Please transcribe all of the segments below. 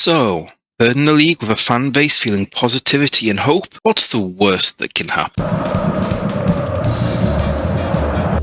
So, third in the league with a fan base feeling positivity and hope, what's the worst that can happen?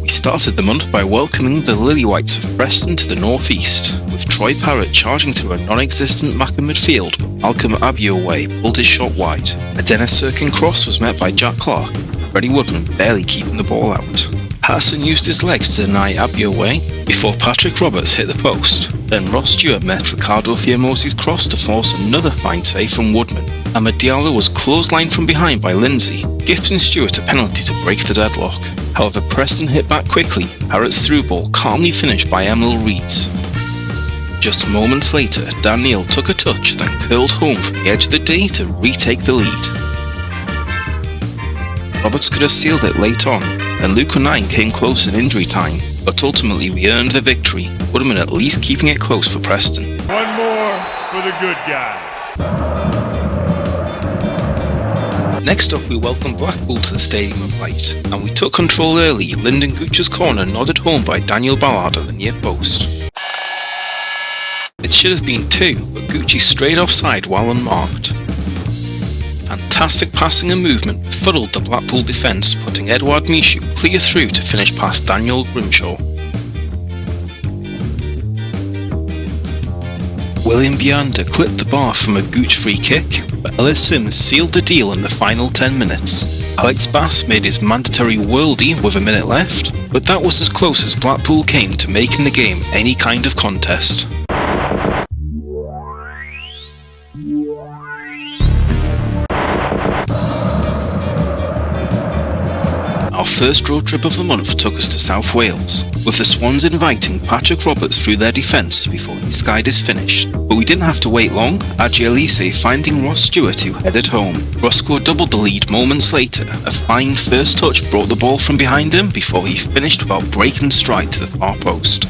We started the month by welcoming the Lily Whites of Preston to the northeast, with Troy Parrott charging through a non-existent Macca midfield, but Malcolm Abioway pulled his shot wide. A Dennis Sirkin cross was met by Jack Clark, with Freddie Woodman barely keeping the ball out. Patterson used his legs to deny Abioway before Patrick Roberts hit the post. Then Ross Stewart met Ricardo Fiamosi's cross to force another fine save from Woodman. Amad Diallo was clotheslined from behind by Lindsay, gifting Stewart a penalty to break the deadlock. However, Preston hit back quickly. Parrott's through ball calmly finished by Emil Reeds. Just moments later, Dan Neil took a touch, then curled home from the edge of the D to retake the lead. Roberts could have sealed it late on, and Luke O'Nien came close in injury time, but ultimately we earned the victory, Woodman at least keeping it close for Preston. One more for the good guys. Next up we welcomed Blackpool to the Stadium of Light, and we took control early. Lyndon Gooch's corner nodded home by Daniel Ballard at the near post. It should have been 2, but Gucci strayed offside while unmarked. Fantastic passing and movement befuddled the Blackpool defence, putting Edouard Michou clear through to finish past Daniel Grimshaw. William Bianda clipped the bar from a Gooch free kick, but Ellis Sims sealed the deal in the final 10 minutes. Alex Bass made his mandatory worldie with a minute left, but that was as close as Blackpool came to making the game any kind of contest. Our first road trip of the month took us to South Wales, with the Swans inviting Patrick Roberts through their defence before he skied his finish. But we didn't have to wait long, Adji Elise finding Ross Stewart who headed home. Roscoe doubled the lead moments later. A fine first touch brought the ball from behind him before he finished without breaking stride to the far post.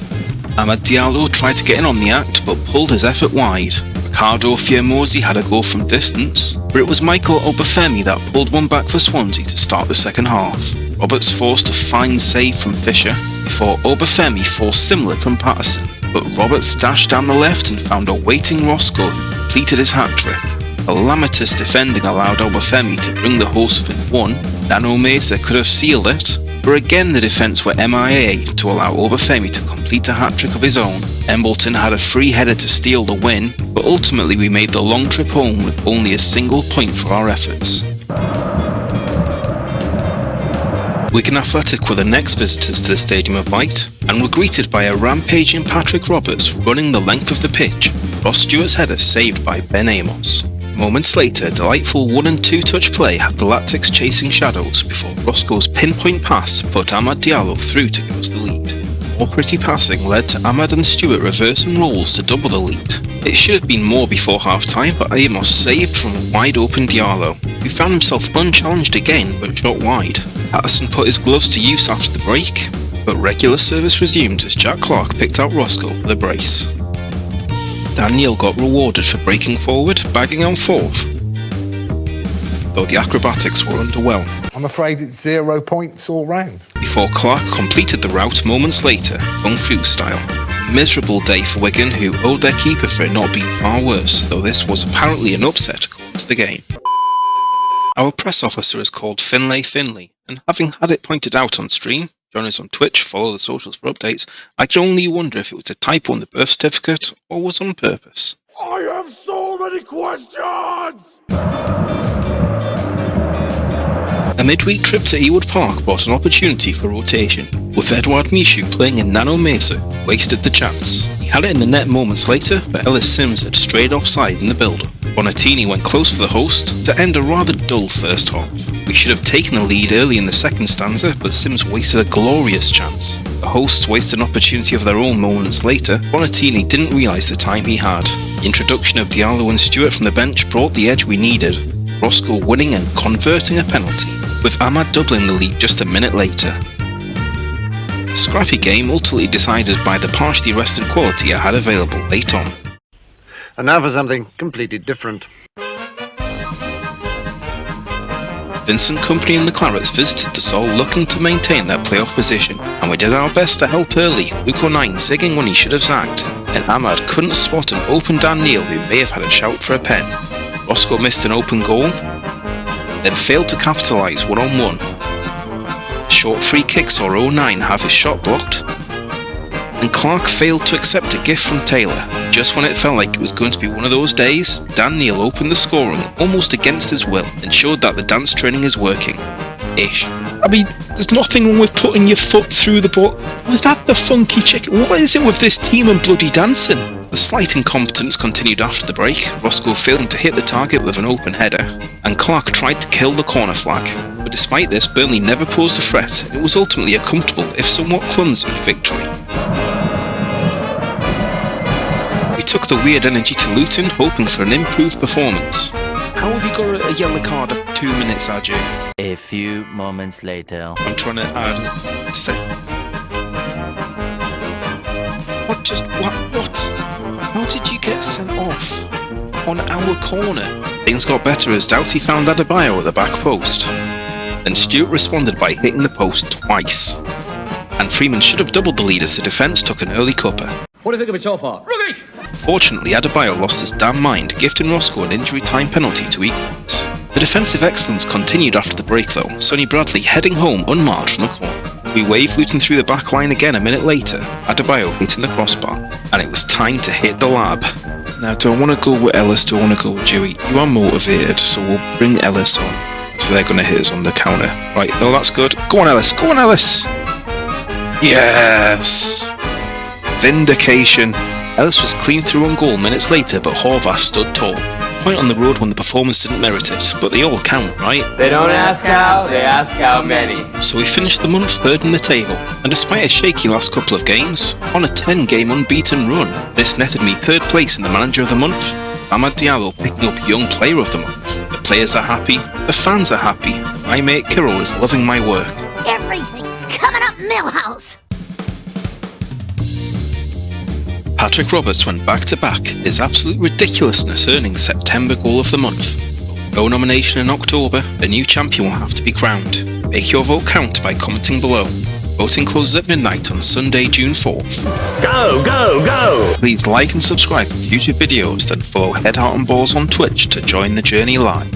Amad Diallo tried to get in on the act but pulled his effort wide. Ricardo Fiamosi had a go from distance, but it was Michael Obafemi that pulled one back for Swansea to start the second half. Roberts forced a fine save from Fisher, before Obafemi forced similar from Patterson, but Roberts dashed down the left and found a waiting Roscoe who completed his hat-trick. Calamitous defending allowed Obafemi to bring the hosts within 1. Nano Mesa could have sealed it, but again the defence were MIA to allow Obafemi to complete a hat-trick of his own. Embleton had a free header to steal the win, but ultimately we made the long trip home with only a single point for our efforts. Wigan Athletic were the next visitors to the Stadium of Light, and were greeted by a rampaging Patrick Roberts running the length of the pitch. Ross Stewart's header saved by Ben Amos. Moments later, delightful 1 and 2 touch play had the Lactics chasing shadows before Roscoe's pinpoint pass put Amad Diallo through to give us the lead. More pretty passing led to Amad and Stewart reversing roles to double the lead. It should have been more before half-time, but Amos saved from a wide-open Diallo, who found himself unchallenged again but shot wide. Patterson put his gloves to use after the break, but regular service resumed as Jack Clark picked out Roscoe for the brace. Daniel got rewarded for breaking forward, bagging on 4th, though the acrobatics were underwhelming. I'm afraid it's 0 points all round. Before Clark completed the route moments later, Kung Fu style. A miserable day for Wigan, who owed their keeper for it not being far worse, though this was apparently an upset according to the game. Our press officer is called Finlay Finley, and having had it pointed out on stream, join us on Twitch, follow the socials for updates, I can only wonder if it was a typo on the birth certificate or was on purpose. I have so many questions! A midweek trip to Ewood Park brought an opportunity for rotation, with Edouard Michou playing in Nano Mesa, who wasted the chance. He had it in the net moments later, but Ellis Sims had strayed offside in the build-up. Bonatini went close for the host to end a rather dull first half. We should have taken the lead early in the second stanza, but Sims wasted a glorious chance. The hosts wasted an opportunity of their own moments later. Bonatini didn't realise the time he had. The introduction of Diallo and Stewart from the bench brought the edge we needed, Roscoe winning and converting a penalty, with Amad doubling the lead just a minute later. A scrappy game ultimately decided by the partially rested quality I had available late on. And now for something completely different. Vincent Kompany and the Clarets visited the Sol looking to maintain their playoff position, and we did our best to help early, Luke O'Nien zigging when he should have zagged. and Ahmad couldn't spot an open Dan Neil who may have had a shout for a pen. Roscoe missed an open goal, then failed to capitalise one-on-one. A short free kick saw 09 have his shot blocked, and Clark failed to accept a gift from Taylor. Just when it felt like it was going to be one of those days, Dan Neil opened the scoring almost against his will and showed that the dance training is working. Ish. I mean, there's nothing wrong with putting your foot through the ball. Was that the funky chicken? What is it with this team and bloody dancing? The slight incompetence continued after the break, Roscoe failing to hit the target with an open header, and Clark tried to kill the corner flag. But despite this, Burnley never posed a threat, and it was ultimately a comfortable, if somewhat clumsy, victory. We took the weird energy to Luton, hoping for an improved performance. How have you got a yellow card of 2 minutes, RJ? A few moments later. I'm trying to add... What? How did you get sent off? On our corner? Things got better as Doughty found Adebayo at the back post. Then Stewart responded by hitting the post twice. And Freeman should have doubled the lead as the defence took an early cupper. What do you think of it so far? Rubbish! Fortunately, Adebayo lost his damn mind, gifting Roscoe an injury time penalty to equal it. The defensive excellence continued after the break though, Sonny Bradley heading home unmarked from the corner. We waved Luton through the back line again a minute later, Adebayo hitting the crossbar, and it was time to hit the lab. Now, do I want to go with Ellis, do I want to go with Dewey? You are motivated, so we'll bring Ellis on. So they're going to hit us on the counter. Right, oh that's good. Go on Ellis, go on Ellis! Yes! Vindication. Ellis was clean through on goal minutes later, but Horvath stood tall. Point on the road when the performance didn't merit it, but they all count, right? They don't ask how, they ask how many. So we finished the month third in the table, and despite a shaky last couple of games, on a 10-game unbeaten run, this netted me third place in the Manager of the Month, Amad Diallo picking up Young Player of the Month. The players are happy, the fans are happy, and my mate Kirill is loving my work. Everything's coming up Millhouse! Patrick Roberts went back-to-back, his absolute ridiculousness earning the September Goal of the Month. No nomination in October, a new champion will have to be crowned. Make your vote count by commenting below. Voting closes at midnight on Sunday, June 4th. Go, go, go! Please like and subscribe for future videos, then follow HeadHeartNBalls on Twitch to join the journey live.